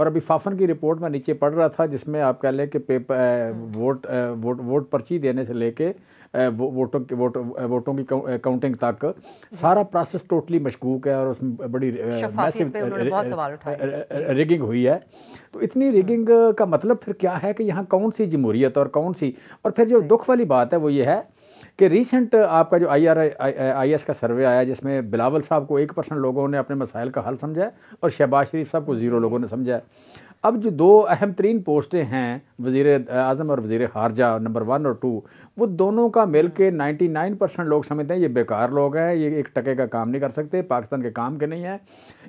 اور ابھی فافن کی رپورٹ میں نیچے پڑھ رہا تھا جس میں آپ کہہ لیں کہ ووٹ پرچی دینے سے لے کے ووٹوں کی کاؤنٹنگ تک سارا پروسیس ٹوٹلی مشکوک ہے اور اس میں بڑی ریگنگ ہوئی ہے. تو اتنی ریگنگ کا مطلب پھر کیا ہے کہ یہاں کون سی جمہوریت اور کون سی, اور پھر جو دکھ والی بات ہے وہ یہ ہے کہ ریسنٹ آپ کا جو آئی ایس کا سروے آیا جس میں بلاول صاحب کو 1% لوگوں نے اپنے مسائل کا حل سمجھا ہے اور شہباز شریف صاحب کو 0 لوگوں نے سمجھا ہے. اب جو 2 اہم ترین پوسٹیں ہیں وزیر اعظم اور وزیر خارجہ نمبر 1 اور 2, وہ دونوں کا مل کے 99% لوگ سمجھتے ہیں یہ بیکار لوگ ہیں, یہ 1 ٹکے کا کام نہیں کر سکتے, پاکستان کے کام کے نہیں ہیں.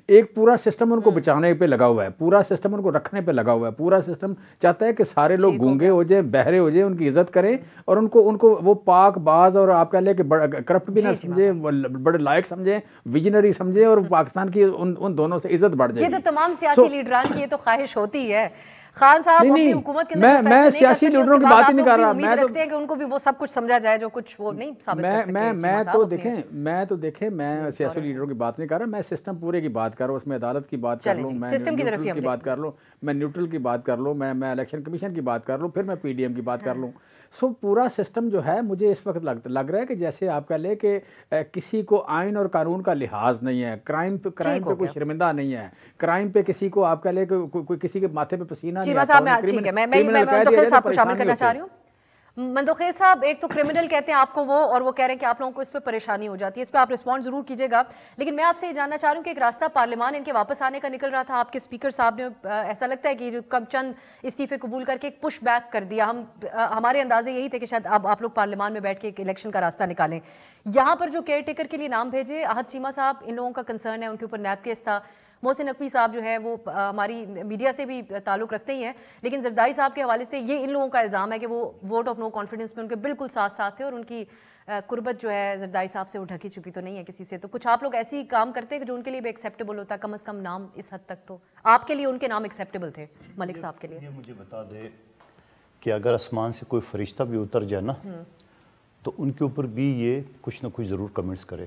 ایک پورا سسٹم ان کو بچانے پہ لگا ہوا ہے, پورا سسٹم ان کو رکھنے پہ لگا ہوا ہے, پورا سسٹم چاہتا ہے کہ سارے لوگ گونگے ہو جائیں, بہرے ہو جائیں, ان کی عزت کریں اور ان کو وہ پاک باز اور آپ کہہ لیں کہ کرپٹ بھی نہ سمجھیں, بڑے لائق سمجھیں, ویژنری سمجھیں اور پاکستان کی ان دونوں سے عزت بڑھ جائے. یہ تو تمام سیاسی لیڈران کی یہ تو خواہش ہوتی ہے. خان صاحب اپنی حکومت کے اندر میں سیاسی لیڈروں کی بات ہی نہیں کر رہا, امید رکھتے ہیں کہ ان کو بھی وہ سب کچھ سمجھا جائے جو کچھ وہ نہیں ثابت کر سکے. میں سیاسی لیڈروں کی بات نہیں کر رہا, میں سسٹم پورے کی بات کر رہا ہوں. اس میں عدالت کی بات کر لوں, میں نیوٹرل کی بات کر لوں, میں نیوٹرل کی بات کر لوں, میں الیکشن کمیشن کی بات کر لوں, پھر میں پی ڈی ایم کی بات کر لوں. سو پورا سسٹم جو ہے مجھے اس وقت لگ رہا ہے کہ جیسے آپ کہہ لیں کہ کسی کو آئین اور قانون کا لحاظ نہیں ہے, کرائم پہ کوئی شرمندہ نہیں ہے, کرائم پہ کسی کو آپ کہہ لیں کہ کوئی کسی کے ماتھے پہ پسینہ نہیں ہے. میں مندوخیل صاحب کو شامل کرنا چاہ رہی ہوں. مندوخیل صاحب, ایک تو کرمنل کہتے ہیں آپ کو وہ, اور وہ کہہ رہے ہیں کہ آپ لوگوں کو اس پہ پریشانی ہو جاتی ہے, اس پہ آپ رسپونڈ ضرور کیجیے گا. لیکن میں آپ سے یہ جاننا چاہ رہی ہوں کہ ایک راستہ پارلیمان ان کے واپس آنے کا نکل رہا تھا, آپ کے اسپیکر صاحب نے ایسا لگتا ہے کہ جو کم چند استعفے قبول کر کے ایک پش بیک کر دیا. ہمارے اندازے یہی تھے کہ شاید اب آپ لوگ پارلیمان میں بیٹھ کے ایک الیکشن کا راستہ نکالیں. یہاں پر جو کیئر ٹیکر کے لیے نام بھیجے, احد چیمہ صاحب, ان لوگوں کا کنسرن ہے, ان کے اوپر نیب کیس تھا. محسن نقوی صاحب جو ہے وہ ہماری میڈیا سے بھی تعلق رکھتے ہی ہیں, لیکن زرداری صاحب کے حوالے سے یہ ان لوگوں کا الزام ہے کہ وہ ووٹ آف نو کانفیڈنس میں ان کے بالکل ساتھ تھے اور ان کی قربت جو ہے زرداری صاحب سے وہ ڈھکی چھپی تو نہیں ہے کسی سے. تو کچھ آپ لوگ ایسی کام کرتے ہیں جو ان کے لیے بھی ایکسیپٹیبل ہوتا ہے, کم از کم نام اس حد تک تو آپ کے لیے ان کے نام ایکسیپٹیبل تھے ملک صاحب کے لیے. یہ مجھے بتا دے کہ اگر آسمان سے کوئی فرشتہ بھی اتر جائے نا تو ان کے اوپر بھی یہ کچھ نہ کچھ ضرور کمنٹس کرے.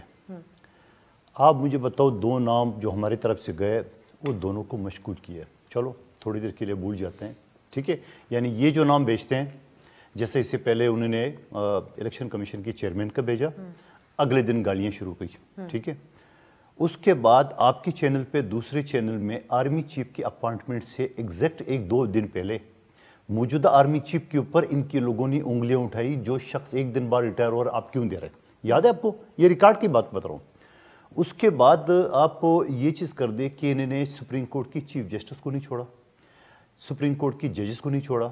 آپ مجھے بتاؤ 2 نام جو ہماری طرف سے گئے وہ دونوں کو مشکوک کیا. چلو تھوڑی دیر کے لیے بھول جاتے ہیں, ٹھیک ہے. یعنی یہ جو نام بیچتے ہیں, جیسے اس سے پہلے انہوں نے الیکشن کمیشن کے چیئرمین کا بھیجا, اگلے دن گالیاں شروع کی, ٹھیک ہے. اس کے بعد آپ کے چینل پہ دوسرے چینل میں آرمی چیف کی اپوائنٹمنٹ سے ایگزیکٹ 1-2 دن پہلے موجودہ آرمی چیف کے اوپر ان کے لوگوں نے انگلیاں اٹھائی, جو شخص 1 دن بعد ریٹائر ہو رہا, آپ کیوں دے رہے ہیں؟ یاد ہے آپ کو؟ یہ ریکارڈ کی بات بتا رہا ہوں. اس کے بعد آپ کو یہ چیز کر دے کہ انہوں نے سپریم کورٹ کی چیف جسٹس کو نہیں چھوڑا, سپریم کورٹ کی ججز کو نہیں چھوڑا,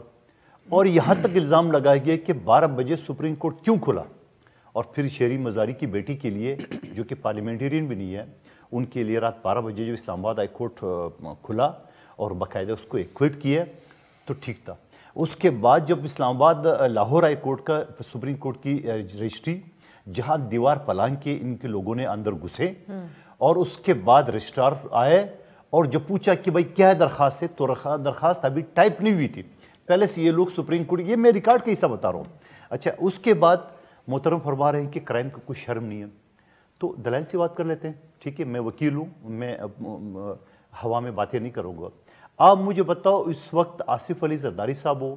اور یہاں تک الزام لگایا گیا کہ 12 بجے سپریم کورٹ کیوں کھلا. اور پھر شہری مزاری کی بیٹی کے لیے جو کہ پارلیمنٹرین بھی نہیں ہے, ان کے لیے رات 12 بجے جو اسلام آباد ہائی کورٹ کھلا اور باقاعدہ اس کو ایکویٹ کیا تو ٹھیک تھا. اس کے بعد جب اسلام آباد لاہور ہائی کورٹ کا سپریم کورٹ کی رجسٹری جہاں دیوار پلانگ کے ان کے لوگوں نے اندر گھسے, اور اس کے بعد رجسٹرار آئے اور جب پوچھا کہ بھائی کیا ہے درخواست ہے, تو درخواست ابھی ٹائپ نہیں ہوئی تھی پہلے سے. یہ لوگ سپریم کورٹ, یہ میں ریکارڈ کا حصہ بتا رہا ہوں. اچھا, اس کے بعد محترم فرما رہے ہیں کہ کرائم کا کوئی شرم نہیں ہے, تو دلائل سے بات کر لیتے ہیں, ٹھیک ہے. میں وکیل ہوں, میں ہوا میں باتیں نہیں کروں گا. آپ مجھے بتاؤ اس وقت آصف علی زرداری صاحب ہو,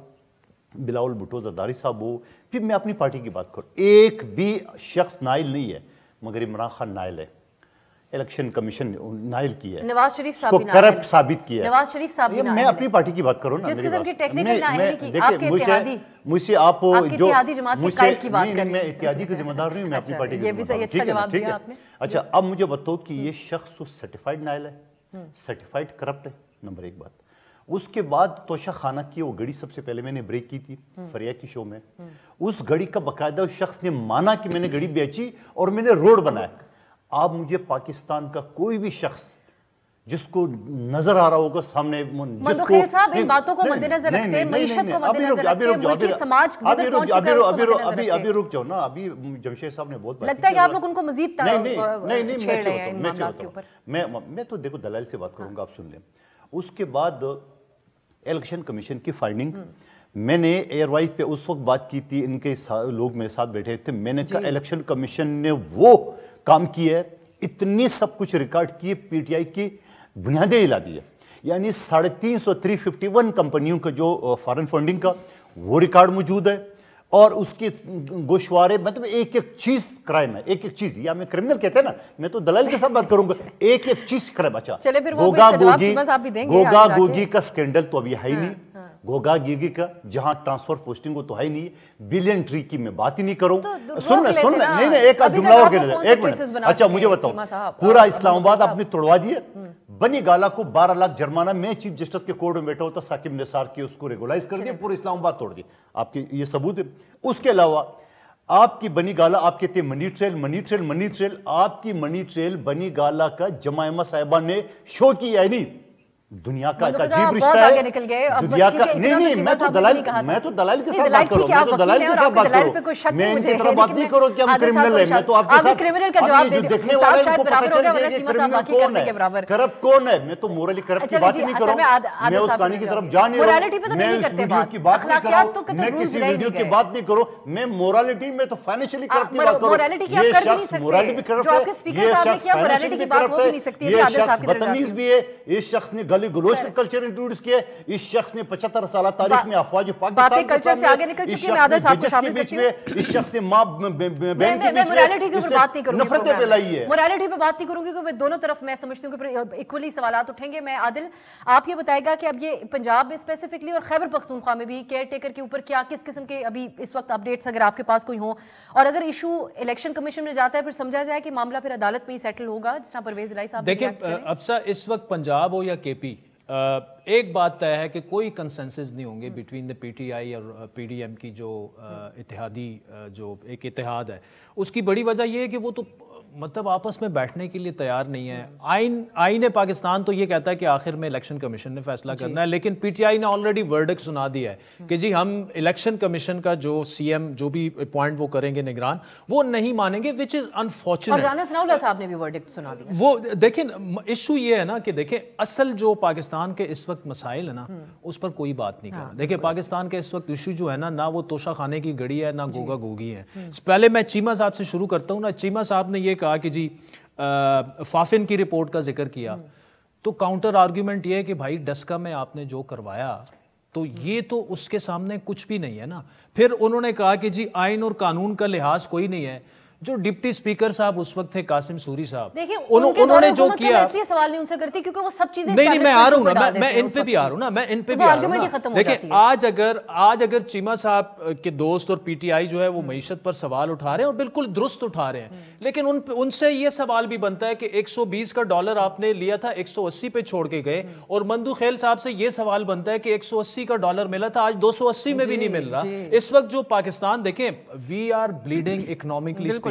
بلاول بھٹو زرداری صاحب ہو, پھر میں اپنی پارٹی کی بات کروں, ایک بھی شخص نائل نہیں ہے, مگر عمران خان نائل ہے. الیکشن کمیشن نائل کیا ہے, نواز شریف صاحب بھی کرپٹ ثابت کیا ہے. نواز شریف صاحب بھی میں اپنی پارٹی کی بات کروں نا, جس قسم کی ٹیکنیکل نااہلی کی آپ کے اتحادی, مجھ سے آپ جو اتحادی جماعت کے قائد کی بات کریں, میں اتحادی کا ذمہ دار نہیں, میں اپنی پارٹی یہ بھی صحیح اچھا جواب دیا آپ نے. اچھا, اب مجھے بتاؤ کہ یہ شخص سرٹیفائڈ نائل ہے, سرٹیفائڈ کرپٹ ہے, نمبر 1 بات. اس کے بعد توشہ خانہ کی وہ گھڑی سب سے پہلے میں نے بریک کی تھی فریا کی شو میں, اس گھڑی کا باقاعدہ اس شخص نے مانا کہ میں نے گھڑی بیچی اور میں نے روڈ بنایا. آپ مجھے پاکستان کا کوئی بھی شخص جس کو نظر آ رہا ہوگا سامنے, مندوخیل صاحب ان باتوں کو مد نظر رکھتے, معیشت کو مد نظر رکھتے, ملکی سماج جدھر پہنچ چکا ہے اس کو مد نظر رکھتے. ابھی رک جاؤ نا, ابھی جمشید صاحب نے بہت بات لگتا ہے کہ آپ لوگ ان کو مزید چھیڑ رہے ہیں ان معاملات کے اوپر. میں تو دیکھو دلائل سے بات کروں گا, آپ سن لیں. اس کے بعد الیکشن کمیشن کی فائنڈنگ, میں نے ایئر وائز پہ اس وقت بات کی تھی, ان کے لوگ میرے ساتھ بیٹھے تھے, میں نے کہا الیکشن کمیشن نے وہ کام کیا ہے, اتنی سب کچھ ریکارڈ کیے, پی ٹی آئی کی بنیادیں ہلا دی ہے. یعنی 350 351 کمپنیوں کا جو فارن فنڈنگ کا وہ ریکارڈ موجود ہے، اور اس کی گوشوارے مطلب ایک ایک چیز کرائم ہے، ایک ایک چیز، یا میں کرمنل کہتے ہیں نا، میں تو دلائل کے ساتھ بات کروں گا، ایک ایک چیز کرائم۔ اچھا گوگا گوگی کا سکینڈل تو ابھی ہے ہی نہیں، گوگا گیگی کا جہاں ٹرانسفر پوسٹنگ ہو تو ہے ہی نہیں، بلین ٹری کی میں بات ہی نہیں کروں۔ نہیں ایک جملہ اور کہنا ہے، ایک منٹ، اچھا مجھے بتاؤ، پورا اسلام آباد آپ نے توڑوا دیے، بنی گالا کو 12 لاکھ جرمانہ، میں چیف جسٹس کے کورٹ میں بیٹھا ہوتا، ثاقب نثار کی اس کو ریگولائز کر دیا، پورا اسلام آباد توڑ دیا، آپ کی یہ ثبوت ہے۔ اس کے علاوہ آپ کی بنی گالا، آپ کہتے ہیں منی ٹریل، آپ کی منی ٹریل بنی گالا کا جمائمہ صاحبہ نے شو کیا ہے، نہیں دنیا کا عجیب رشتہ ہے، دنیا کا نہیں، میں تو دلائل کے ساتھ بات کروں، میں تو دلائل کے ساتھ بات کروں، میں ان کی طرح بات نہیں کروں کہ ہم کرمنل ہیں، میں تو آپ کے ساتھ جو دیکھنے والے ہیں ان کو پتہ چل جائے کہ کرمنل کون ہے، کرپٹ کون ہے۔ میں تو مورلی کرپٹ کی بات ہی نہیں کروں، میں اس کہانی کی طرف جا نہیں رہا ہوں، میں اس ویڈیو کی بات نہیں کر رہا ہوں، میں کسی ویڈیو کی بات نہیں کروں، میں مورالٹی میں تو فائنینشلی کرپٹ کی بات کروں۔ یہ شخص مورالٹی بھی کرپٹ ہے، یہ شخص فائنینشلی بھی کرپٹ ہے، یہ شخص بدتمیز بھی ہے، اس شخص نے گالی گلوچ کا کلچر انٹروڈیوس کیا، اس شخص نے 75 سالہ تاریخ میں افواج پاکستان کے سامنے، اس شخص نے بیچ میں، اس شخص نے ماں بہن کے بیچ میں نفرتیں پھیلائی ہے۔ مورالٹی پہ بات نہیں کروں گی، کیونکہ دونوں طرف میں سمجھتی ہوں کہ ایکولی سوالات اٹھیں گے۔ میں عادل آپ یہ بتائے گا کہ اب یہ پنجاب میں اسپیسیفکلی اور خیبر پختونخوا میں بھی کیئر ٹیکر کے اوپر کیا کس قسم کے ابھی اس وقت اپڈیٹس اگر آپ کے پاس کوئی ہوں، اور اگر ایشو الیکشن کمیشن میں جاتا ہے پھر سمجھا جائے کہ معاملہ پھر عدالت میں ہی سیٹل ہوگا، جس طرح پرویز الہی صاحب دیکھیں افسا اس وقت پنجاب ہو یا کے پی، ایک بات طے ہے کہ کوئی کنسنسس نہیں ہوں گے between the P T I اور پی ڈی ایم کی جو اتحادی جو ایک اتحاد ہے۔ اس کی بڑی وجہ یہ ہے کہ وہ تو مطلب آپس میں بیٹھنے کے لیے تیار نہیں ہے۔ آئین پاکستان تو یہ کہتا ہے کہ آخر میں الیکشن کمیشن نے فیصلہ کرنا ہے، لیکن پی ٹی آئی نے آلریڈی ورڈکٹ سنا دیا ہے کہ جی ہم الیکشن کمیشن کا جو سی ایم جو بھی اپوائنٹ وہ کریں گے نگران، وہ نہیں مانیں گے، وچ از انفارچونیٹ۔ اور رانا ثناء اللہ صاحب نے بھی ورڈکٹ سنا دیا۔ وہ دیکھیں ایشو یہ ہے نا کہ دیکھیں اصل جو پاکستان کے اس وقت مسائل ہے نا اس پر کوئی بات نہیں کر رہا۔ دیکھیں پاکستان کے اس وقت ایشو جو ہے نا وہ توشہ خانے کی گڑی ہے، نہ گوگا گوگی ہے۔ پہلے میں چیمہ صاحب سے شروع کرتا ہوں نا، چیمہ صاحب نے یہ کہا کہ جی فافن کی رپورٹ کا ذکر کیا، تو کاؤنٹر آرگیومنٹ یہ ہے کہ بھائی ڈسکا میں آپ نے جو کروایا تو یہ تو اس کے سامنے کچھ بھی نہیں ہے نا۔ پھر انہوں نے کہا کہ جی آئین اور قانون کا لحاظ کوئی نہیں ہے۔ جو ڈپٹی سپیکر صاحب اس وقت تھے قاسم سوری صاحب، انہوں نے جو کیا، اس لیے سوال نہیں ان سے کرتی کیونکہ وہ سب چیزیں نہیں میں آ رہا ہوں نا، میں ان پہ بھی آ رہا ہوں نا، میں ان پہ بھی آ رہا ہوں نا۔ دیکھیں آج اگر چیمہ صاحب کے دوست اور پی ٹی آئی جو ہے وہ معیشت پر سوال اٹھا رہے ہیں اور بالکل درست اٹھا رہے ہیں، لیکن ان سے یہ سوال بھی بنتا ہے کہ 120 کا ڈالر آپ نے لیا تھا 180 پہ چھوڑ کے گئے، اور مندو خیل صاحب سے یہ سوال بنتا ہے کہ 180 کا ڈالر ملا تھا آج 280 میں بھی نہیں مل رہا۔ اس وقت جو پاکستان دیکھیں we are bleeding economically speaking,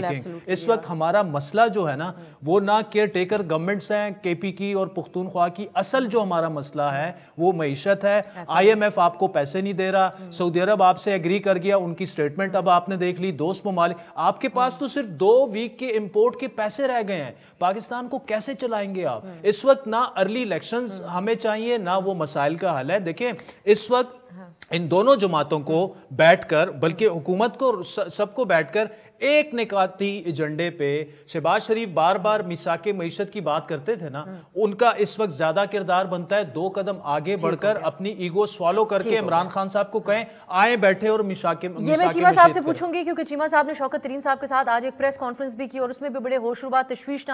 اس وقت ہمارا مسئلہ جو ہے نا وہ نہ کیئر ٹیکر گورنمنٹس ہیں کے پی کی اور پختونخوا کی، اصل جو ہمارا مسئلہ ہے وہ معیشت ہے۔ آئی ایم ایف آپ کو پیسے نہیں دے رہا، سعودی عرب آپ سے ایگری کر گیا، ان کی سٹیٹمنٹ اب آپ نے دیکھ لی، دوست ممالک آپ کے پاس تو صرف 2 ویک کے امپورٹ کے پیسے رہ گئے ہیں، پاکستان کو کیسے چلائیں گے آپ؟ اس وقت نہ ارلی الیکشنز ہمیں چاہیے نہ وہ مسائل کا حل ہے۔ دیکھیں اس وقت ان دونوں جماعتوں کو بیٹھ کر، بلکہ حکومت کو سب کو بیٹھ کر ایک نکاتی ایجنڈے پہ، شہباز شریف بار بار میثاق معیشت کی بات کرتے تھے نا، ان کا اس وقت زیادہ کردار بنتا ہے 2 قدم آگے بڑھ کر اپنی ایگو سوالو کر کے عمران خان صاحب کو کہیں آئیں بیٹھے اور میثاق یہ میں چیمہ صاحب سے پوچھوں گی، کیونکہ چیمہ صاحب نے شوکت ترین صاحب کے ساتھ آج ایک پریس کانفرنس بھی کی اور اس میں بھی بڑے ہوشربا تشویش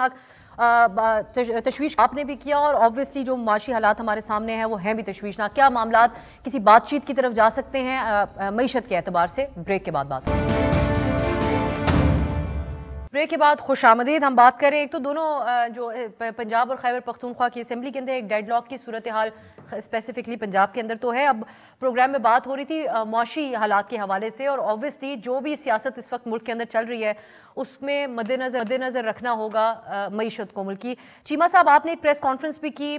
آپ نے بھی کیا، اور آبویسلی جو معاشی حالات ہمارے سامنے ہیں وہ ہیں بھی تشویشناک۔ کیا معاملات کسی بات چیت کی طرف جا سکتے ہیں معیشت کے اعتبار سے؟ بریک کے بعد بات ہوگی۔ بریک کے بعد خوش آمدید۔ ہم بات کریں ایک تو دونوں جو پنجاب اور خیبر پختونخوا کی اسمبلی کے اندر ایک ڈیڈ لاک کی صورتحال اسپیسیفکلی پنجاب کے اندر تو ہے۔ اب پروگرام میں بات ہو رہی تھی معاشی حالات کے حوالے سے، اور آبویسلی جو بھی سیاست اس وقت ملک کے اندر چل رہی ہے اس میں مد نظر رکھنا ہوگا معیشت کو ملک کی۔ چیمہ صاحب آپ نے ایک پریس کانفرنس بھی کی،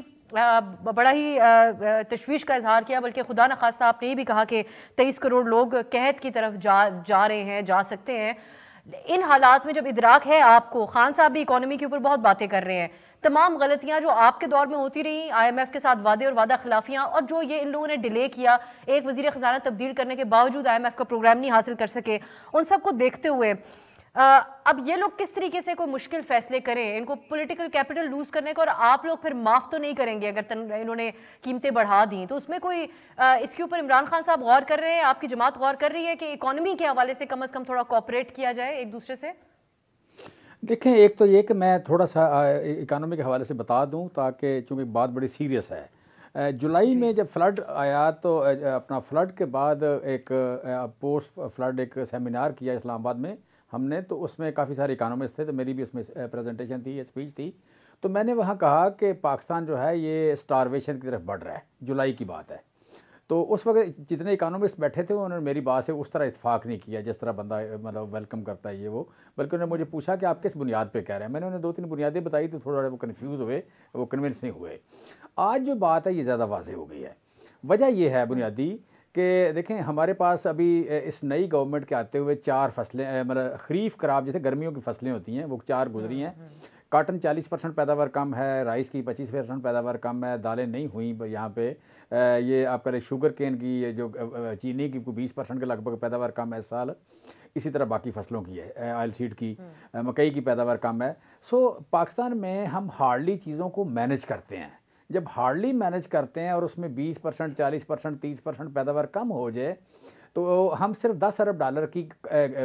بڑا ہی تشویش کا اظہار کیا، بلکہ خدا نخواستہ آپ نے یہ بھی کہا کہ 23 کروڑ لوگ قحط کی طرف جا رہے ہیں، جا سکتے ہیں۔ ان حالات میں جب ادراک ہے آپ کو، خان صاحب بھی اکانومی کے اوپر بہت باتیں کر رہے ہیں، تمام غلطیاں جو آپ کے دور میں ہوتی رہی، آئی ایم ایف کے ساتھ وعدے اور وعدہ خلافیاں، اور جو یہ ان لوگوں نے ڈیلے کیا، ایک وزیر خزانہ تبدیل کرنے کے باوجود آئی ایم ایف کا پروگرام نہیں حاصل کر سکے، ان سب کو دیکھتے ہوئے اب یہ لوگ کس طریقے سے کوئی مشکل فیصلے کریں، ان کو پولیٹیکل کیپٹل لوز کرنے کو، اور آپ لوگ پھر معاف تو نہیں کریں گے اگر انہوں نے قیمتیں بڑھا دیں، تو اس میں کوئی اس کے اوپر عمران خان صاحب غور کر رہے ہیں، آپ کی جماعت غور کر رہی ہے کہ اکانومی کے حوالے سے کم از کم تھوڑا کوآپریٹ کیا جائے ایک دوسرے سے؟ دیکھیں، ایک تو یہ کہ میں تھوڑا سا اکانومی کے حوالے سے بتا دوں، تاکہ چونکہ بات بڑی سیریس ہے. جولائی میں جب فلڈ آیا تو اپنا فلڈ کے بعد ایک پوسٹ فلڈ ایک سیمینار کیا اسلام آباد میں ہم نے، تو اس میں کافی سارے اکانومسٹ تھے، تو میری بھی اس میں پریزنٹیشن تھی، اسپیچ تھی. تو میں نے وہاں کہا کہ پاکستان جو ہے یہ سٹارویشن کی طرف بڑھ رہا ہے. جولائی کی بات ہے. تو اس وقت جتنے اکانومسٹ بیٹھے تھے انہوں نے میری بات سے اس طرح اتفاق نہیں کیا جس طرح بندہ مطلب ویلکم کرتا ہے یہ وہ، بلکہ انہوں نے مجھے پوچھا کہ آپ کس بنیاد پہ کہہ رہے ہیں. میں نے انہیں 2-3 بنیادیں بتائی تو تھوڑا وہ کنفیوز ہوئے، وہ کنونس نہیں ہوئے. آج جو بات ہے یہ زیادہ واضح ہو گئی ہے. وجہ یہ ہے بنیادی کہ دیکھیں ہمارے پاس ابھی اس نئی گورنمنٹ کے آتے ہوئے 4 فصلیں، مطلب خریف خراب جیسے گرمیوں کی فصلیں ہوتی ہیں وہ 4 گزری ہیں. کاٹن 40% پیداوار کم ہے، رائس کی 25% پیداوار کم ہے، دالیں نہیں ہوئیں یہاں پہ. یہ آپ کا شوگر کین کی جو چینی کی 20% کے لگ بھگ پیداوار کم ہے اس سال. اسی طرح باقی فصلوں کی ہے، آئل سیڈ کی، مکئی کی پیداوار کم ہے. سو پاکستان میں ہم ہارڈلی چیزوں کو مینج کرتے ہیں. جب ہارڈلی مینج کرتے ہیں اور اس میں 20%، 40%، 30% پیداوار کم ہو جائے تو ہم صرف $10 ارب کی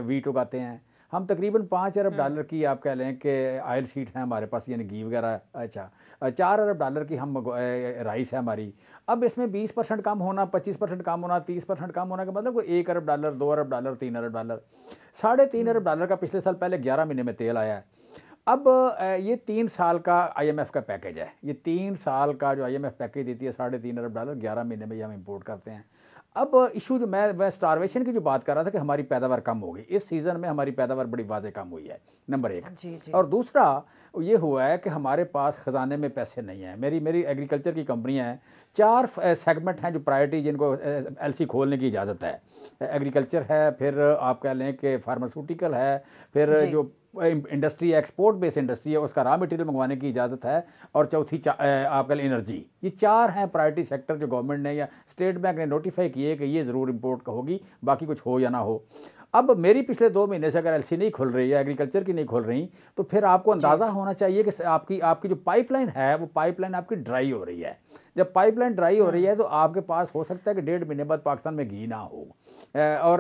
ویٹ اگاتے ہیں. ہم تقریباً $5 ارب کی آپ کہہ لیں کہ آئل سیٹ ہیں ہمارے پاس، یعنی گھی وغیرہ. اچھا $4 ارب کی ہم رائس ہے ہماری. اب اس میں 20% کم ہونا، 25% کم ہونا، 30% کم ہونا کا مطلب کوئی $1 ارب، $2 ارب، $3 ارب. $3.5 ارب کا پچھلے سال پہلے 11 مہینے میں تیل آیا ہے. اب یہ 3 سال کا IMF کا پیکیج ہے. یہ 3 سال کا جو IMF پیکیج دیتی ہے $3.5 ارب 11 مہینے میں یہ ہم امپورٹ کرتے ہیں. اب ایشو جو میں سٹارویشن کی جو بات کر رہا تھا کہ ہماری پیداوار کم ہو گئی اس سیزن میں، ہماری پیداوار بڑی واضح کم ہوئی ہے، نمبر 1. اور دوسرا یہ ہوا ہے کہ ہمارے پاس خزانے میں پیسے نہیں ہیں. میری ایگریکلچر کی کمپنیاں ہیں، 4 سیگمنٹ ہیں جو پرائرٹی جن کو LC کھولنے کی اجازت ہے. ایگریکلچر ہے، پھر آپ کہہ لیں کہ فارماسیوٹیکل ہے، پھر جو انڈسٹری ایکسپورٹ بیس انڈسٹری ہے اس کا را مٹیریل منگوانے کی اجازت ہے، اور چوتھی آپ کہہ لیں انرجی. یہ 4 ہیں پرائرٹی سیکٹر جو گورنمنٹ نے یا اسٹیٹ بینک نے نوٹیفائی کیے کہ یہ ضرور امپورٹ کا ہوگی، باقی کچھ ہو یا نہ ہو. اب میری پچھلے 2 مہینے سے اگر LC نہیں کھل رہی ہے، ایگریکلچر کی نہیں کھل رہی، تو پھر آپ کو اندازہ ہونا چاہیے کہ آپ کی جو پائپ لائن ہے وہ پائپ لائن آپ کی ڈرائی ہو رہی ہے. جب پائپ لائن ڈرائی ہو رہی ہے تو آپ کے پاس ہو سکتا ہے کہ 1.5 مہینے بعد پاکستان میں گھی نہ ہو، اور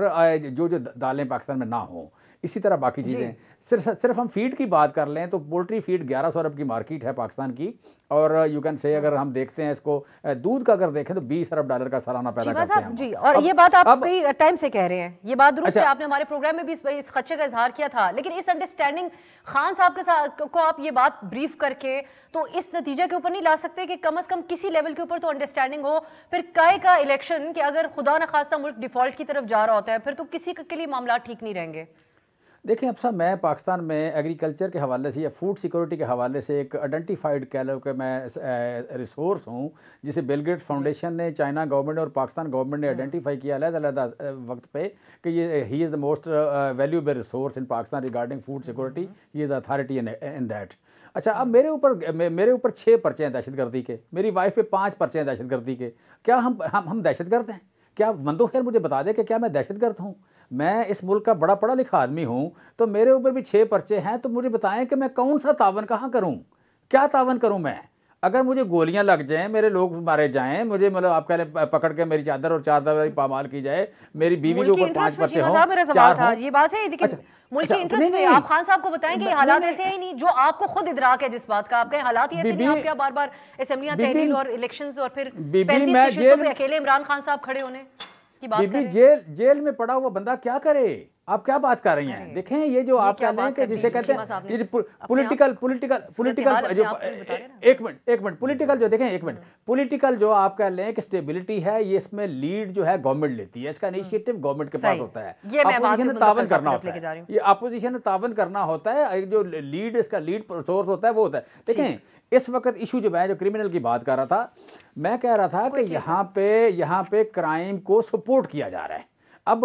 جو دالیں پاکستان میں نہ ہوں. اسی طرح باقی چیزیں. صرف ہم فیڈ کی بات کر لیں تو پولٹری فیڈ 1100 ارب کی مارکیٹ ہے پاکستان کی، اور یو کین سے اگر ہم دیکھتے ہیں اس کو دودھ کا اگر دیکھیں تو $20 ارب کا سالانہ پیدا کرتے ہیں. جی، اور یہ بات آپ کئی ٹائم سے کہہ رہے ہیں، یہ بات درست ہے، آپ نے ہمارے پروگرام میں بھی اس خدشے کا اظہار کیا تھا. لیکن اس انڈرسٹینڈنگ خان صاحب کے ساتھ کو آپ یہ بات بریف کر کے تو اس نتیجے کے اوپر نہیں لا سکتے کہ کم از کم کسی لیول کے اوپر تو انڈرسٹینڈنگ ہو؟ پھر کائے کا الیکشن کہ اگر خدا نخواستہ ملک ڈیفالٹ کی طرف جا رہا ہوتا ہے پھر تو کسی کے لیے معاملات ٹھیک نہیں رہیں گے. دیکھیں اب صاحب، میں پاکستان میں ایگریکلچر کے حوالے سے یا فوڈ سیکورٹی کے حوالے سے ایک آئیڈینٹیفائڈ کہہ لو کہ میں ریسورس ہوں جسے بل گیٹس فاؤنڈیشن نے، چائنا گورنمنٹ اور پاکستان گورنمنٹ نے آئیڈینٹیفائی کیا علیحدہ وقت پہ کہ یہ he is the most valuable resource in Pakistan regarding food security, he is authority in that. اچھا، اب میرے اوپر 6 پرچے ہیں دہشت گردی کے، میری وائف پہ 5 پرچے ہیں دہشت گردی کے. کیا ہم دہشت گرد ہیں؟ کیا مندو خیر مجھے بتا دے کہ کیا میں دہشت گرد ہوں؟ میں اس ملک کا بڑا پڑھا لکھا آدمی ہوں، تو میرے اوپر بھی 6 پرچے ہیں. تو مجھے بتائیں کہ میں کون سا تعاون کہاں کروں، کیا تعاون کروں میں؟ اگر مجھے گولیاں لگ جائیں، میرے لوگ مارے جائیں، مجھے مطلب آپ کہہ لیں پکڑ کے میری چادر اور 4 دفعہ پامال کی جائے، میری بیوی کے اوپر 5 پرچے ہوں، 4 ہوں. یہ بات ہے، لیکن ملک کے انٹرسٹ میں آپ خان صاحب کو بتائیں کہ حالات ایسے ہی نہیں جو آپ کو خود ادراک ہے جس بات کا. آپ کے حالات ہی ایسے نہیں، آپ کیا بار بار اسمبلیاں تحلیل اور الیکشنز اور پھر 35 ایشوز پہ اکیلے عمران خان صاحب کھڑے ہونے کی بات کر رہے ہیں. جیل میں پڑا ہوا بندہ کیا کرے؟ آپ کیا بات کر رہی ہیں؟ دیکھیں یہ جو آپ کہہ لیں کہ جسے کہتے ہیں پولیٹیکل ایک منٹ پولیٹیکل جو دیکھیں، ایک منٹ پولیٹیکل جو آپ کہہ لیں کہ اسٹیبلٹی ہے، یہ اس میں لیڈ جو ہے گورنمنٹ لیتی ہے، اس کا انیشیٹو گورنمنٹ کے پاس ہوتا ہے. اپوزیشن نے تعاون کرنا ہوتا ہے، یہ اپوزیشن نے تعاون کرنا ہوتا ہے. جو لیڈ اس کا لیڈ سورس ہوتا ہے وہ ہوتا ہے. دیکھیں اس وقت ایشو جو میں جو کرمنل کی بات کر رہا تھا، میں کہہ رہا تھا کہ یہاں پہ کرائم کو سپورٹ کیا جا رہا ہے. اب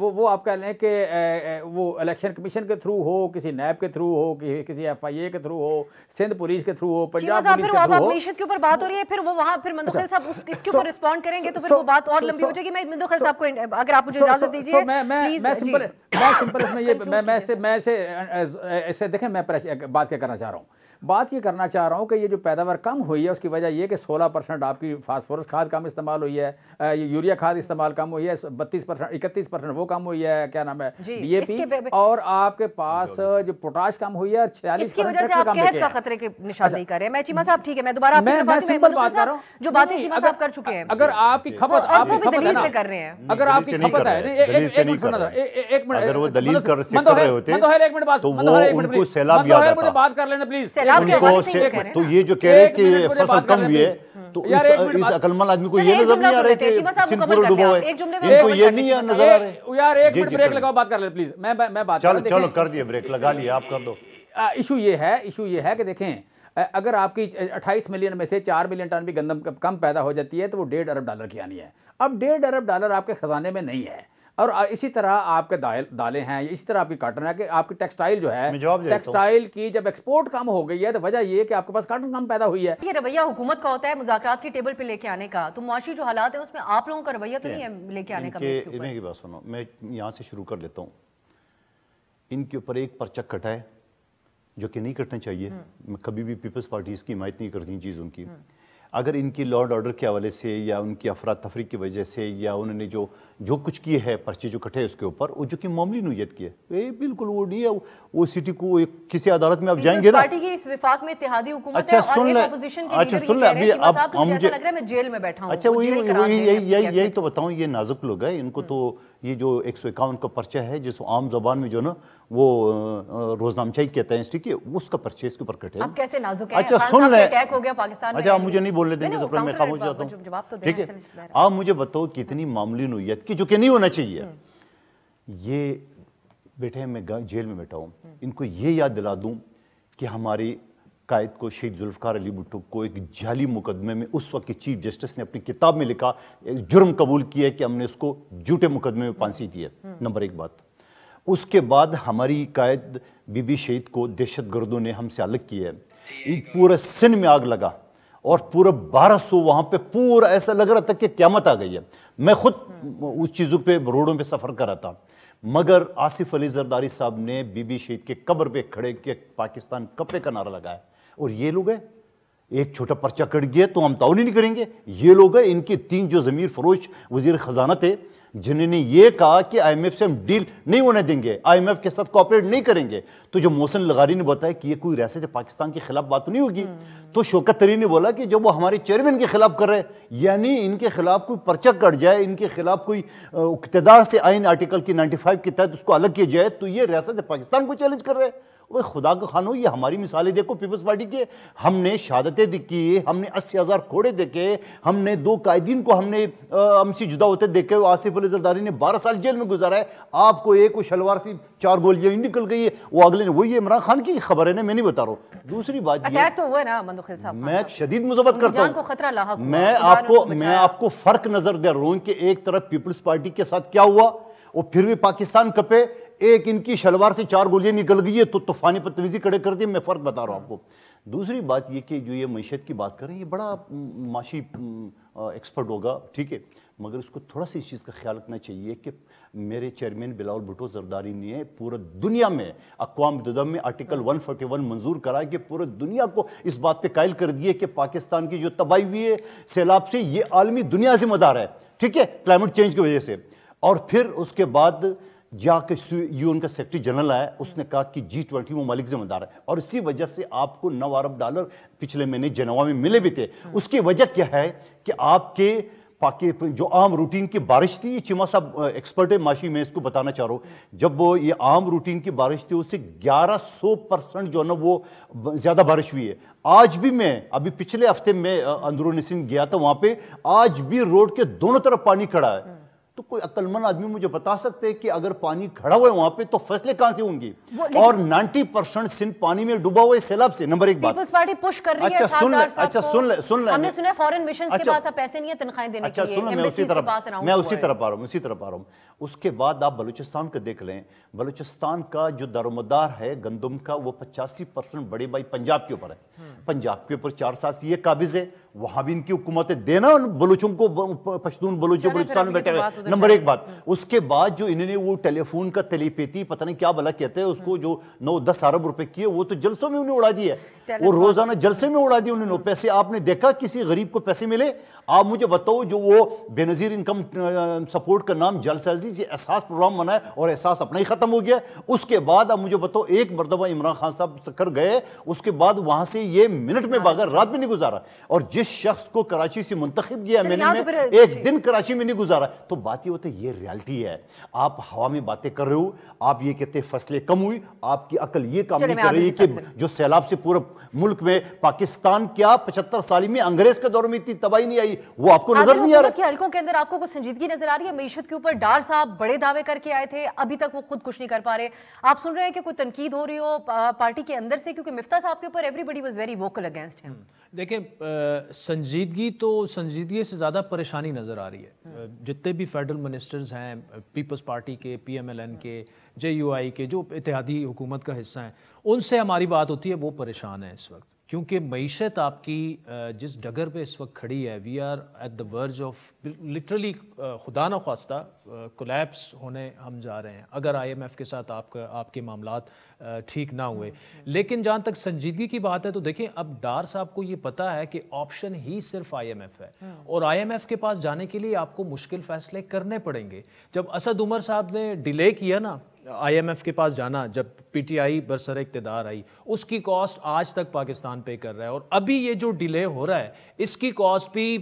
وہ آپ کہہ لیں کہ وہ الیکشن کمیشن کے تھرو ہو، کسی نیب کے تھرو ہو، کسی FIA کے تھرو ہو، سندھ پولیس کے تھرو ہو، پنجاب پولیس کے تھرو ہو. معیشت کے اوپر بات ہو رہی ہے، پھر وہ وہاں پھر مندوخیل صاحب اس کے اوپر رسپونڈ کریں گے تو پھر وہ بات اور لمبی ہو جائے گی. میں مندوخیل صاحب کو اگر آپ مجھے اجازت دیجیے پلیز. میں سمپل اس میں یہ میں سے دیکھیں میں بات کیا کرنا چاہ رہا ہوں. بات یہ کرنا چاہ رہا ہوں کہ یہ جو پیداوار کم ہوئی ہے اس کی وجہ یہ کہ 16% آپ کی فاسفورس کھاد کم استعمال ہوئی ہے, یوریا کھاد استعمال کم ہوئی ہے, 32% 31% وہ کم ہوئی ہے, کیا نام ہے ڈی اے پی, اور آپ کے پاس جو پوٹاش کم ہوئی ہے, اور 46% اس کی وجہ سے آپ قحط کا خطرے کے نشان نہیں کر رہے ہیں. میں چیمہ صاحب ٹھیک ہے, میں دوبارہ آپ کی طرف آتی ہوں, سمپل بات کر رہا ہوں جو باتیں چیمہ صاحب کر چکے ہیں. اگر آپ کی کھپت آپ کی کھپت ہے نا, کر رہے ہیں, اگر آپ کی کھپت ہے ایک منٹ, اگر وہ دلیل کر رہے ہوتے تو وہ ان کو سیلاب یاد آتا. بات کر لینا پلیز. تو یہ جو کہہ رہے کہ فصل کم ہوئی ہے, تو اس عقل مند آدمی کو یہ نظر نہیں آ رہا کہ سندھ پورا ڈوبا ہے, ان کو یہ نہیں نظر آ رہا. یار ایک منٹ بریک لگاؤ, بات کر لیں پلیز. میں بات چلو کر دیا بریک, لگا لیا, آپ کر دو. ایشو یہ ہے کہ دیکھیں اگر آپ کی 28 ملین میں سے 4 ملین ٹن بھی گندم کم پیدا ہو جاتی ہے تو وہ $1.5 ارب کی آنی ہے. اب $1.5 ارب آپ کے خزانے میں نہیں ہے. اور اسی طرح آپ کے دالیں ہیں, اسی طرح آپ کی کاٹن ہے کہ آپ کی ٹیکسٹائل جو ہے, ٹیکسٹائل کی جب ایکسپورٹ کم ہو گئی ہے تو وجہ یہ کہ آپ کے پاس کاٹن کم پیدا ہوئی ہے. یہ رویہ حکومت کا ہوتا ہے مذاکرات کی ٹیبل پہ لے کے آنے کا, تو معاشی جو حالات ہیں اس میں آپ لوگوں کا رویہ تو نہیں ہے لے کے آنے کا. انہیں کی بات سنو, میں یہاں سے شروع کر لیتا ہوں. ان کے اوپر ایک پرچہ کٹا ہے جو کہ نہیں کٹنا چاہیے. میں کبھی بھی پیپلز پارٹی اس کی حمایت نہیں کرتی چیزوں کی. اگر ان کی لا اینڈ آرڈر کے حوالے سے یا ان کی افراتفری کی وجہ سے یا انہوں نے جو کچھ کیے ہے پرچے جو کٹے اس کے اوپر, وہ جو کہ معمولی نوعیت کی ہے, بالکل وہ نہیں ہے. وہ سٹی کو کسی عدالت میں آپ جائیں گے نا, پارٹی کی اس وفاق میں اتحادی حکومت ہے اور ایک اپوزیشن کے لیڈر یہ کہہ رہے ہیں کہ صاحب مجھے ایسا لگ رہا ہے میں جیل میں بیٹھا ہوں. اچھا یہی تو بتاؤں, یہ نازک لوگ ہیں, ان کو تو یہ جو 151 کا پرچہ ہے جس عام زبان میں جو نا وہ روزنامچائی کہتا ہے ٹھیک ہے, اس کا پرچہ اس کے اوپر کٹے. اب کیسے نازک ہے, اچھا سن لیں, اٹیک ہو گیا پاکستان میں. اچھا آپ مجھے نہیں بولنے دیں گے تو پھر میں خاموش جاتا ہوں, ٹھیک ہے. آپ مجھے بتاؤ کتنی معمولی نوعیت کی جو کہ نہیں ہونا چاہیے. یہ بیٹھے میں جیل میں بیٹھا ہوں, ان کو یہ یاد دلا دوں کہ ہماری قائد کو شہید ذوالفقار علی بھٹو کو ایک جعلی مقدمے میں اس وقت کے چیف جسٹس نے اپنی کتاب میں لکھا, جرم قبول کیا ہے کہ ہم نے اس کو جھوٹے مقدمے میں پھانسی دی ہے. نمبر 1 بات. اس کے بعد ہماری قائد بی بی شہید کو دہشت گردوں نے ہم سے الگ کیا ہے. پورے سندھ میں آگ لگا اور پورا 1200 وہاں پہ پورا ایسا لگ رہا تھا کہ قیامت آ گئی ہے. میں خود اس چیزوں پہ روڈوں پہ سفر کر رہا تھا, مگر آصف علی زرداری صاحب نے بی بی شہید کے قبر پہ کھڑے کے پاکستان کپے کا نعرہ لگایا. اور یہ لوگ ہیں, ایک چھوٹا پرچہ کٹ گیا تو ہم تعاون نہیں کریں گے. یہ لوگ ہیں, ان کے 3 جو ضمیر فروش وزیر خزانہ تھے جنہوں نے یہ کہا کہ آئی ایم ایف سے ہم ڈیل نہیں ہونے دیں گے, آئی ایم ایف کے ساتھ کوآپریٹ نہیں کریں گے. تو جو محسن لغاری نے بتایا کہ یہ کوئی ریاست پاکستان کے خلاف بات نہیں ہوگی, تو شوکت طری نے بولا کہ جب وہ ہمارے چیئرمین کے خلاف کر رہے یعنی ان کے خلاف کوئی پرچہ کٹ جائے, ان کے خلاف کوئی اقتدار سے آئین آرٹیکل کی 95 کے تحت اس کو الگ کیا جائے, تو یہ ریاست پاکستان کو چیلنج کر رہے. خدا کا خانو, یہ ہماری مثالیں دیکھو پیپلز پارٹی کے. ہم نے شہادتیں دیکھی, ہم نے 80,000 کوڑے دیکھے, ہم نے 2 قائدین کو ہم سے جدا ہوتے دیکھے. آصف علی زرداری نے 12 سال جیل میں گزارا ہے. آپ کو ایک شلوار سی 4 گولیاں نکل گئی ہے, وہ اگلے نے وہی عمران خان کی خبر ہے نا, میں نہیں بتا رہا ہوں. دوسری بات یہ اٹیک تو ہوا ہے نا مندوخیل صاحب, میں شدید مذمت کرتا ہوں. میں آپ کو فرق نظر دے رہا ہوں کہ ایک طرف پیپلز پارٹی کے ساتھ کیا ہوا اور پھر بھی پاکستان کپے, ایک ان کی شلوار سے 4 گولیاں نکل گئی ہے تو طوفانی بدتمیزی کھڑے کر دی. میں فرق بتا رہا ہوں آپ کو. دوسری بات یہ کہ جو یہ معیشت کی بات کریں, یہ بڑا معاشی ایکسپرٹ ہوگا, ٹھیک ہے, مگر اس کو تھوڑا سا اس چیز کا خیال رکھنا چاہیے کہ میرے چیئرمین بلاول بھٹو زرداری نے پورا دنیا میں اقوام متحدہ میں آرٹیکل 141 منظور کرا کہ پورے دنیا کو اس بات پہ قائل کر دیے کہ پاکستان کی جو تباہی ہوئی ہے سیلاب سے, یہ عالمی دنیا سے مدار ہے, ٹھیک ہے, کلائمیٹ چینج کی وجہ سے. اور پھر اس کے بعد جا کے UN کا سیکرٹری جنرل آیا, اس نے کہا کہ G20 ممالک ذمہ دار ہے, اور اسی وجہ سے آپ کو $9 ارب پچھلے مہینے جنیوا میں ملے بھی تھے. اس کی وجہ کیا ہے کہ آپ کے جو عام روٹین کی بارش تھی, یہ چیمہ صاحب ایکسپرٹ ہے معاشی, میں اس کو بتانا چاہ رہا ہوں, جب وہ یہ عام روٹین کی بارش تھی اس سے 1100% جو ہے نا وہ زیادہ بارش ہوئی ہے. آج بھی میں ابھی پچھلے ہفتے میں اندرون سندھ گیا تھا, وہاں پہ آج بھی روڈ کے دونوں طرف پانی کھڑا ہے. تو کوئی عقل مند آدمی مجھے بتا سکتے کہ اگر پانی کھڑا ہوا ہے وہاں پہ تو فیصلے کہاں سے ہوں گی؟ اور 90% سندھ پانی میں ڈوبا ہوا ہے سیلاب سے. نمبر 1 بات, پیپلز پارٹی پش کر رہی ہے سردار صاحب کو. سن لیں, ہم نے سنا ہے فورن مشنز کے پاس اب پیسے نہیں ہیں تنخواہیں دینے کے لیے, ایمبیسیز کے پاس اراؤنڈ. میں اسی طرف آ رہا ہوں. اس کے بعد آپ بلوچستان کا دیکھ لیں، بلوچستان کا جو دارومدار ہے گندم کا وہ 85% بڑے بھائی پنجاب کے اوپر ہے، پنجاب کے اوپر 4 سال سے یہ قابض ہے، وہاں بھی ان کی حکومت ہے، دینا بلوچوں کو، پشتون بلوچ بلوچستان میں بیٹھے ہوئے، نمبر 1 بات۔ اس کے بعد جو انہوں نے وہ ٹیلی فون کا تلی پیتی پتہ نہیں کیا بلا کہتے ہیں اس کو، جو 9-10 ارب روپے کیے، وہ تو جلسوں میں انہیں اڑا دیا ہے، وہ روزانہ جلسے میں اڑا دیا انہوں نے پیسے۔ آپ نے دیکھا کسی غریب کو پیسے ملے؟ آپ مجھے بتاؤ، جو وہ بے نظیر انکم سپورٹ کا نام جل سازی سے احساس پروگرام بنا ہے اور احساس اپنا ہی ختم ہو گیا، اس کے بعد آپ مجھے بتاؤ ایک مرتبہ عمران خان صاحب سکر گئے، اس کے بعد وہاں سے یہ منٹ میں بھاگا، رات بھی نہیں گزارا، اور جس شخص کو کراچی سے منتخب کیا میں نے ایک دن کراچی میں نہیں گزارا۔ تو بات یہ ہوتا ہے، یہ ریالٹی ہے۔ آپ ہوا میں باتیں کر رہے ہو، آپ یہ کہتے ہیں فصلیں کم ہوئی، آپ کی عقل یہ کام نہیں کر رہی کہ جو سیلاب سے پورے ملک میں پاکستان کیا 75 سال میں انگریز کے دور میں اتنی تباہی نہیں آئی، وہ آپ کو نظر نہیں آ رہا؟ حلقوں کے اندر آپ کو کچھ سنجیدگی نظر آ رہی ہے؟ معیشت کے اوپر ڈار صاحب بڑے دعوے کر کے آئے تھے، ابھی تک وہ خود کچھ نہیں کر پا رہے، آپ سن رہے ہیں کہ کوئی تنقید ہو رہی ہو پارٹی کے اندر سے؟ کیونکہ مفتاح صاحب کے اوپر everybody was very vocal against ہم۔ دیکھیں سنجیدگی سے زیادہ پریشانی نظر آ رہی ہے۔ جتنے بھی فیڈرل منسٹرز ہیں پیپلز پارٹی کے، پی ایم ایل این کے، جے یو آئی کے، جو اتحادی حکومت کا حصہ ہیں، ان سے ہماری بات ہوتی ہے، وہ پریشان ہیں اس وقت، کیونکہ معیشت آپ کی جس ڈگر پہ اس وقت کھڑی ہے، we are at the verge of literally خدا نہ خواستہ کولیپس ہونے ہم جا رہے ہیں، اگر آئی ایم ایف کے ساتھ آپ کے معاملات ٹھیک نہ ہوئے۔ لیکن جہاں تک سنجیدگی کی بات ہے تو دیکھیں، اب ڈار صاحب کو یہ پتا ہے کہ آپشن ہی صرف آئی ایم ایف ہے، اور آئی ایم ایف کے پاس جانے کے لیے آپ کو مشکل فیصلے کرنے پڑیں گے۔ جب اسد عمر صاحب نے ڈیلے کیا نا آئی ایم ایف کے پاس جانا، جب پی ٹی آئی برسر اقتدار آئی، اس کی کاسٹ آج تک پاکستان پے کر رہا ہے، اور ابھی یہ جو ڈیلے ہو رہا ہے اس کی کاسٹ بھی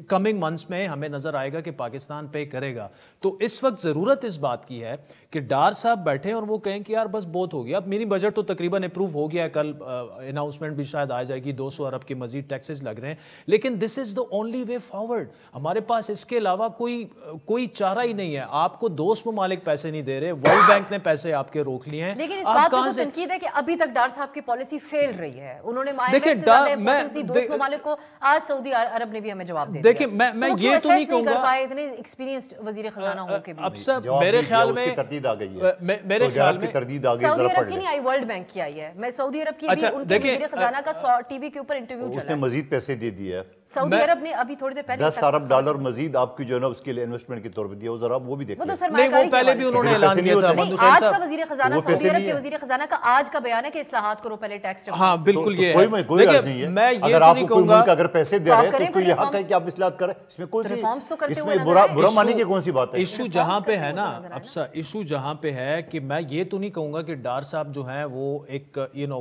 کمنگ منتھس میں ہمیں نظر آئے گا کہ پاکستان پے کرے گا۔ تو اس وقت ضرورت اس بات کی ہے کہ ڈار صاحب بیٹھیں اور وہ کہیں کہ یار بس بہت ہو گیا، اب منی بجٹ تو تقریباً اپروو ہو گیا ہے، کل اناؤنسمنٹ بھی شاید آ جائے گی، 200 ارب کے مزید ٹیکسز لگ رہے ہیں، لیکن دس از دا اونلی وے فارورڈ۔ ہمارے پاس اس کے علاوہ کوئی چارہ ہی نہیں ہے۔ آپ کو دوست ممالک پیسے نہیں دے رہے، ورلڈ بینک نے پیسے آپ کے روک لیے ہیں، لیکن اس بات پر تنقید ہے کہ ابھی تک ڈار صاحب کی پالیسی فیل رہی ہے، انہوں نے دوست ممالک کو، آج سعودی عرب نے بھی ہمیں جواب دے دیا۔ دیکھیں میں یہ تو نہیں کہوں گا، اتنے ایکسپیرینسڈ وزیر خزانہ ہو کے بھی اب سب میرے خیال میں تردید آ گئی ہے، میرے خیال میں سعودی عرب کی نہیں آئی، ورلڈ بینک کی آئی ہے۔ میں سعودی عرب کی بھی ان کے وزیر خزانہ کا ٹی وی کے اوپر انٹرویو چلا ہے، اس نے مزید پیسے دے دیے، سعودی عرب نے ابھی تھوڑی دیر پہلے 10 ارب ڈالر مزید آپ کی جو ہے نا اس کے لیے انویسٹمنٹ کے طور پہ دیا، وہ ذرا وہ بھی دیکھیں۔ نہیں وہ پہلے بھی انہوں نے اعلان کیا تھا، آج کا وزیر خزانہ سعودی عرب کے وزیر خزانہ کا آج کا بیان ہے کہ اصلاحات کرو، پہلے ٹیکس۔ ہاں بالکل یہ ہے، کوئی غرض نہیں ہے۔ میں یہ اگر تو آپ نہیں کو کوئی کہوں ملک گا اگر پیسے دے رہے ہیں تو اس کو یہ حق ہے کہ آپ اصلاحات کریں، اس میں کون سی، اس میں برا مانی کی کون سی بات ہے؟ ایشو جہاں پہ ہے نا افسا، ایشو جہاں پہ ہے کہ میں یہ تو نہیں کہوں گا کہ ڈار صاحب جو ہیں وہ ایک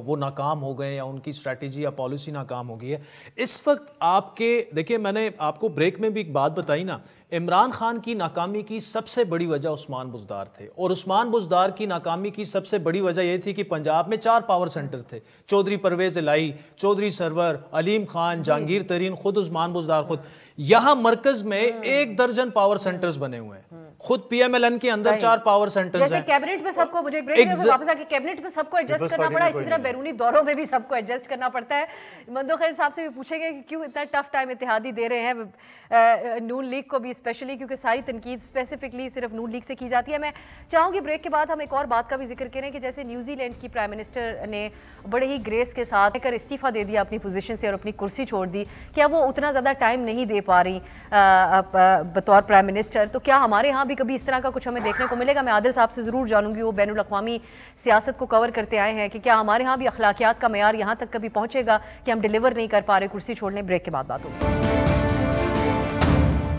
وہ ناکام ہو گئے یا ان کی اسٹریٹجی یا پالیسی ناکام ہو گئی ہے۔ اس وقت آپ کے دیکھیں، میں نے آپ کو بریک میں بھی ایک بات بتائی نا، عمران خان کی ناکامی کی سب سے بڑی وجہ عثمان بزدار تھے، اور عثمان بزدار کی ناکامی کی سب سے بڑی وجہ یہ تھی کہ پنجاب میں 4 پاور سینٹر تھے، چودھری پرویز الہی، چودھری سرور، علیم خان، جہانگیر ترین، خود عثمان بزدار خود۔ یہاں مرکز میں 1 درجن پاور سینٹرز بنے ہوئے ہیں، خود پی ایم ایل این کے اندر 4 پاور سینٹرز ہیں۔ جیسے کیبنٹ میں سب کو، مجھے بریک میں واپس آ کے کیبنٹ میں سب کو ایڈجسٹ کرنا پڑا، اسی طرح بیرونی دوروں میں بھی سب کو ایڈجسٹ کرنا پڑتا ہے۔ مندو خیر صاحب سے بھی پوچھیں گے کہ کیوں اتنا ٹف ٹائم اتحادی دے رہے ہیں نون لیگ کو بھی اسپیشلی، کیونکہ ساری تنقید اسپیسیفکلی صرف نون لیگ سے کی جاتی ہے۔ میں چاہوں گی بریک کے بعد ہم ایک اور بات کا بھی ذکر کریں کہ جیسے نیوزی لینڈ کی پرائم منسٹر نے بڑے ہی گریس کے ساتھ کر استعفیٰ دے دیا اپنی پوزیشن سے اور اپنی کرسی چھوڑ دی، کیا وہ اتنا زیادہ ٹائم نہیں دے پا رہی بطور پرائم منسٹر؟ تو کیا ہمارے ہاں بھی کبھی اس طرح کا کچھ ہمیں دیکھنے کو ملے گا؟ میں عادل صاحب سے ضرور جانوں گی، وہ بین الاقوامی سیاست کو کور کرتے آئے ہیں، کہ کیا ہمارے ہاں بھی اخلاقیات کا معیار یہاں تک کبھی پہنچے گا کہ ہم ڈیلیور نہیں کر پا رہے کرسی چھوڑنے؟ بریک کے بعد بات ہوگی۔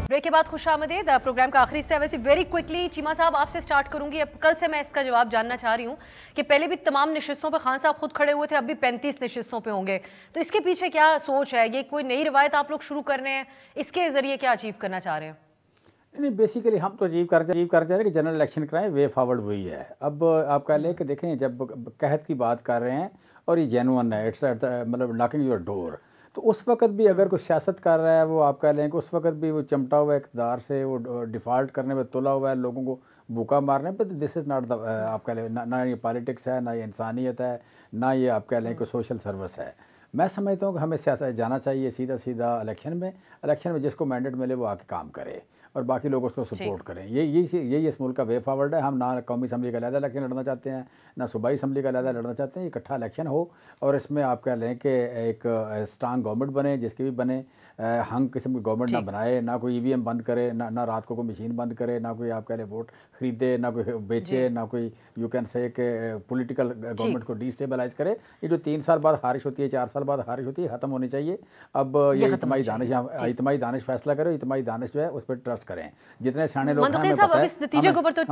بریک کے بعد خوش آمدید، پروگرام کا آخری حصہ ہے۔ ویسے ویری کوئکلی چیمہ صاحب آپ سے سٹارٹ کروں گی، اب کل سے میں اس کا جواب جاننا چاہ رہی ہوں کہ پہلے بھی تمام نشستوں پہ خان صاحب خود کھڑے ہوئے تھے، اب بھی 35 نشستوں پہ ہوں گے، تو اس کے پیچھے کیا سوچ ہے؟ یہ کوئی نئی روایت آپ لوگ شروع کر رہے ہیں، اس کے ذریعے کیا اچیو کرنا چاہ رہے ہیں؟ نہیں، بیسیکلی ہم تو اچیو کر رہے ہیں کہ جنرل الیکشن کرائیں، وے فارورڈ وہی ہے۔ اب آپ کہہ لیں کہ دیکھیں، جب قحط کی بات کر رہے ہیں اور یہ جینون ہے، اٹس مطلب ناکنگ یور ڈور، تو اس وقت بھی اگر کوئی سیاست کر رہا ہے، وہ آپ کہہ لیں کہ اس وقت بھی وہ چمٹا ہوا ہے اقتدار سے، وہ ڈیفالٹ کرنے پہ تلا ہوا ہے، لوگوں کو بھوکا مارنے پہ، دس از ناٹ آپ کہہ لیں، نہ یہ پالیٹکس ہے، نہ یہ انسانیت ہے، نہ یہ آپ کہہ لیں کہ سوشل سروس ہے۔ میں سمجھتا ہوں کہ ہمیں سیاست جانا چاہیے سیدھا الیکشن میں جس کو مینڈیٹ ملے وہ آ کے کام کرے، اور باقی لوگ اس کو سپورٹ کریں. یہی اس ملک کا وے فارورڈ ہے. ہم نہ قومی اسمبلی کا علیحدہ الیکشن لڑنا چاہتے ہیں, نہ صوبائی اسمبلی کا علیحدہ لڑنا چاہتے ہیں. اکٹھا الیکشن ہو اور اس میں آپ کہہ لیں کہ ایک اسٹرانگ گورنمنٹ بنے, جس کی بھی بنے. ہنگ قسم کی گورنمنٹ نہ بنائے, نہ کوئی EVM بند کرے, نہ رات کو کوئی مشین بند کرے, نہ کوئی آپ کہہ لیں ووٹ خریدے, نہ کوئی بیچے, نہ کوئی یو کین سے کہ پولیٹیکل گورنمنٹ کو ڈیسٹیبلائز کرے. یہ جو 3 سال بعد خارش ہوتی ہے, 4 سال بعد خارش ہوتی ہے, ختم ہونی چاہیے. اب یہ اجتماعی دانش فیصلہ کرے, اجتماعی دانش جو ہے اس پہ ٹرسٹ کریں. جتنے سیانے لوگ ہیں اس نتیجے کے اوپر تو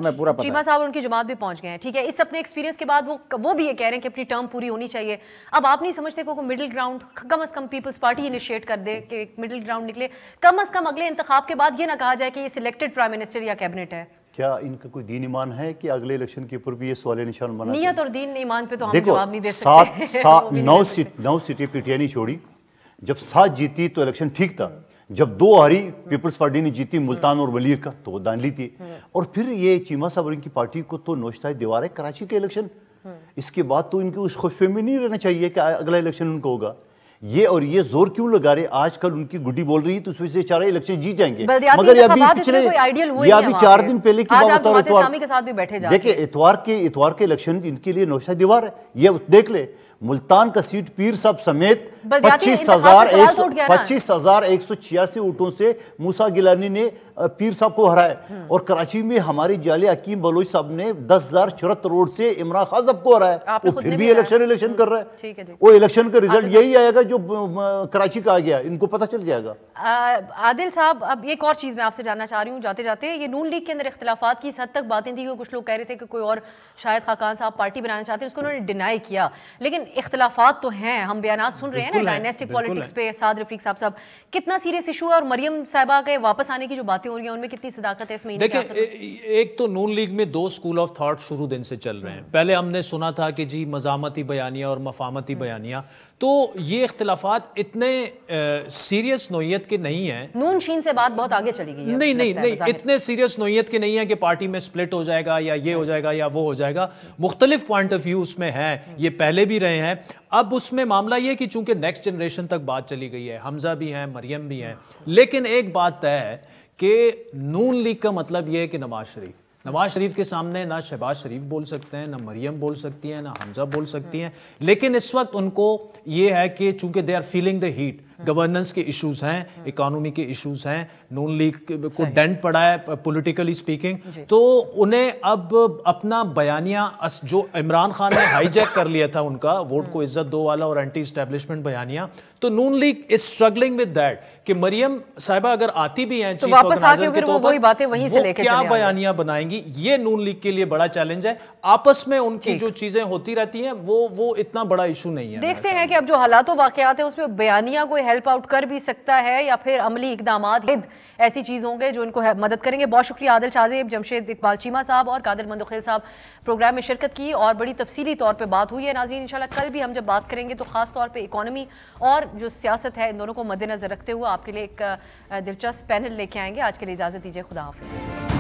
چیمہ صاحب اور ان کی جماعت بھی پہنچ گئے ہیں. ٹھیک ہے, اس اپنے ایکسپیرینس کے بعد وہ بھی یہ کہہ رہے ہیں کہ اپنی ٹرم پوری ہونی چاہیے. اب آپ نہیں سمجھتے کوئی مڈل گراؤنڈ کم از کم پیپلز پارٹی انیشیٹ کر دے کہ ایک مڈل گراؤنڈ نکلے, کم از کم اگلے انتخاب کے بعد یہ نہ کہا جائے کہ یہ سلیکٹڈ پرائم منسٹر یا کیبنٹ ہے. کیا ان کا کوئی دین ایمان ہے کہ اگلے الیکشن کے اوپر بھی یہ سوال نشان بنا؟ نیت اور دین ایمان پہ تو ہم جواب نہیں دے سکتے. 9 سیٹیں پی ٹی آئی نہیں چھوڑی. جب 7 جیتی تو الیکشن ٹھیک تھا. جب 2 ہاری پیپلز پارٹی نے جیتی ملتان اور ولیر کا, تو وہ دان لی تھی. اور پھر یہ چیمہ صاحب اور ان کی پارٹی کو تو نوشتہ دیوار ہے کراچی کے الیکشن. اس کے بعد تو ان کو اس خوف میں نہیں رہنا چاہیے کہ اگلا الیکشن ان کو ہوگا. یہ زور کیوں لگا رہے؟ آج کل ان کی گڈی بول رہی ہے تو اس وجہ سے 4 الیکشن جیت جائیں گے. مگر یہ ابھی 4 دن پہلے کی بات بتا رہا ہوں. دیکھیں اتوار کے الیکشن ان کے لیے نوشتہ دیوار ہے. یہ دیکھ لے, ملتان کا سیٹ پیر صاحب سمیت 25,186 ووٹوں سے موسیٰ گیلانی نے پیر صاحب کو ہرایا. اور کراچی میں ہمارے جالے حکیم بلوچ صاحب نے 10,074 ووٹ سے عمران خان صاحب کو ہرایا. وہ پھر بھی الیکشن کر رہا ہے. وہ الیکشن کا ریزلٹ یہی آئے گا جو کراچی کا آ گیا, ان کو پتہ چل جائے گا. عادل صاحب, اب ایک اور چیز میں آپ سے جاننا چاہ رہی ہوں جاتے جاتے, یہ نون لیگ کے اندر اختلافات کی اس حد تک باتیں تھی کہ کچھ لوگ کہہ رہے تھے کہ کوئی اور شاید خاقان صاحب پارٹی بنانا چاہتے ہیں, اس کو انہوں نے ڈینائی کیا. لیکن اختلافات تو ہیں, ہم بیانات سن رہے ہیں نا ڈائنیسٹک پالیٹکس پہ. سعد رفیق صاحب کتنا سیریس ایشو ہے, اور مریم صاحبہ کے واپس آنے کی جو باتیں ہو رہی ہیں ان میں کتنی صداقت ہے اس میں؟ دیکھیں, ایک تو نون لیگ میں 2 اسکول آف تھاٹ شروع دن سے چل رہے ہیں. پہلے ہم نے سنا تھا کہ جی مزاحمتی بیانیہ اور مفاہمتی بیانیہ, تو یہ اختلافات اتنے سیریس نوعیت کے نہیں ہیں. نون شین سے بات بہت آگے چلی گئی ہے. نہیں اتنے سیریس نوعیت کے نہیں ہیں کہ پارٹی میں سپلٹ ہو جائے گا یا یہ ہو جائے گا یا وہ ہو جائے گا. مختلف پوائنٹ آف ویو اس میں ہیں, یہ پہلے بھی رہے ہیں. اب اس میں معاملہ یہ کہ چونکہ نیکسٹ جنریشن تک بات چلی گئی ہے, حمزہ بھی ہیں, مریم بھی ہیں, لیکن ایک بات طے ہے کہ نون لیگ کا مطلب یہ ہے کہ نواز شریف کے سامنے نہ شہباز شریف بول سکتے ہیں, نہ مریم بول سکتی ہیں, نہ حمزہ بول سکتی ہیں. لیکن اس وقت ان کو یہ ہے کہ چونکہ they are feeling the heat, governance کے ایشوز ہیں, اکانومی کے ایشوز ہیں, نون لیگ کو ڈینٹ پڑا ہے پولیٹیکلی سپیکنگ, تو انہیں اب اپنا بیانیہ جو عمران خان نے ہائی جیک کر لیا تھا ان کا ووٹ کو عزت دو والا اور اینٹی اسٹیبلشمنٹ بیانیہ, تو Noon League is struggling with that کہ مریم صاحبہ اگر آتی بھی ہیں چیف آرگنائزر کے طور پر, وہ کیا بیانیہ بنائیں گی. یہ نون لیگ کے لیے بڑا چیلنج ہے. آپس میں ان کی جو چیزیں ہوتی رہتی ہیں وہ اتنا بڑا ایشو نہیں ہے. دیکھتے ہیں کہ اب جو حالات و واقعات ہیں اس میں بیانیہ کوئی ہیلپ آؤٹ کر بھی سکتا ہے یا پھر عملی اقدامات ایسی چیز ہوں گے جو ان کو مدد کریں گے. بہت شکریہ عادل شاذیب, جمشید اقبال چیمہ صاحب اور قادر مندوخیل صاحب پروگرام میں شرکت کی اور بڑی تفصیلی طور پہ بات ہوئی ہے. ناظرین انشاءاللہ کل بھی ہم جب بات کریں گے تو خاص طور پہ اکانومی اور جو سیاست ہے ان دونوں کو مد نظر رکھتے ہوئے آپ کے لیے ایک دلچسپ پینل لے کے آئیں گے. آج کے لیے اجازت دیجیے, خدا حافظ.